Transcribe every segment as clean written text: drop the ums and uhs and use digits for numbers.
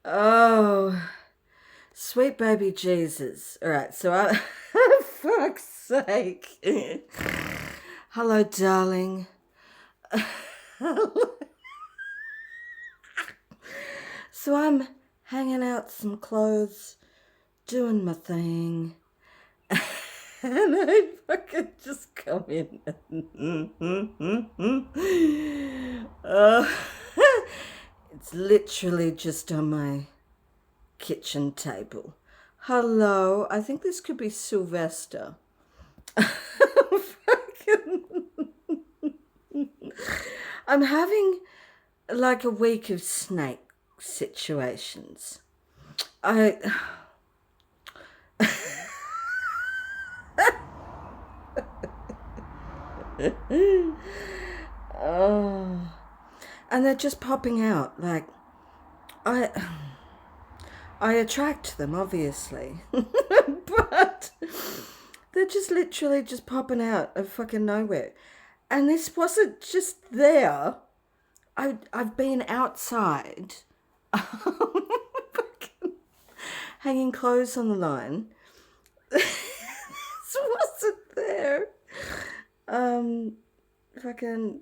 Oh, sweet baby Jesus. All right, so I, fuck's sake. Hello, darling. So I'm hanging out some clothes, doing my thing, and I fucking just come in. uh, it's literally just on my kitchen table. Hello, I think this could be Sylvester. I'm having like a week of snake situations. I oh, and they're just popping out. Like I I attract them, obviously, but they're just literally just popping out of fucking nowhere. And this wasn't just there. I've been outside, hanging clothes on the line. This wasn't there. Um, fucking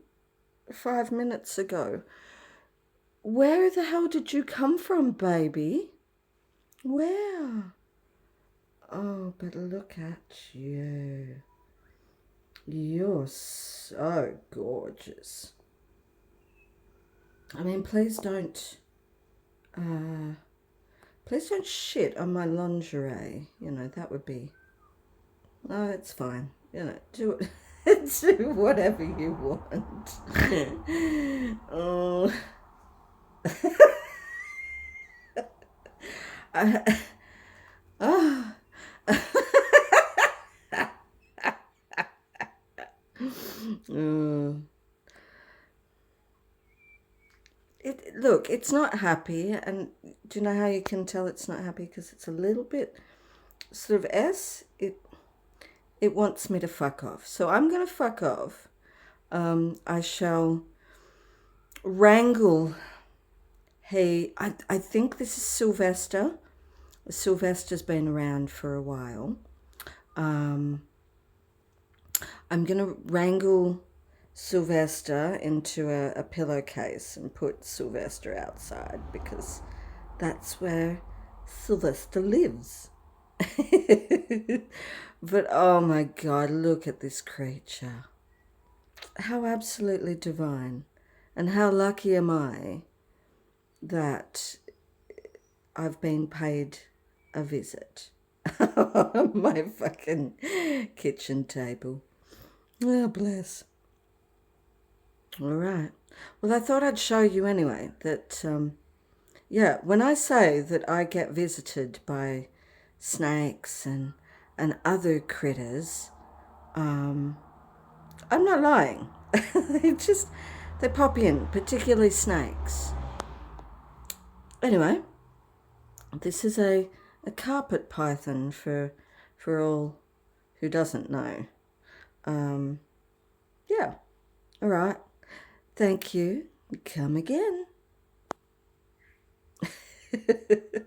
5 minutes ago. Where the hell did you come from, baby? Where? Oh, but look at you. You're so gorgeous. I mean, uh, please don't shit on my lingerie. You know, that would be, oh, it's fine. You know, do it, do whatever you want. Oh, I, oh. Mm. Look, it's not happy, and do you know how you can tell it's not happy? Because it's a little bit sort of it wants me to fuck off. So I'm gonna fuck off. I shall wrangle. Hey, I think this is Sylvester. Sylvester's been around for a while. Um, I'm gonna wrangle Sylvester into a pillowcase and put Sylvester outside because that's where Sylvester lives. But oh my God, look at this creature. How absolutely divine. And how lucky am I that I've been paid a visit on my fucking kitchen table. Oh, bless. All right. Well, I thought I'd show you anyway that, yeah, when I say that I get visited by snakes and other critters, I'm not lying. They pop in, particularly snakes. Anyway, this is a carpet python for all who doesn't know. Yeah, all right. Thank you. Come again.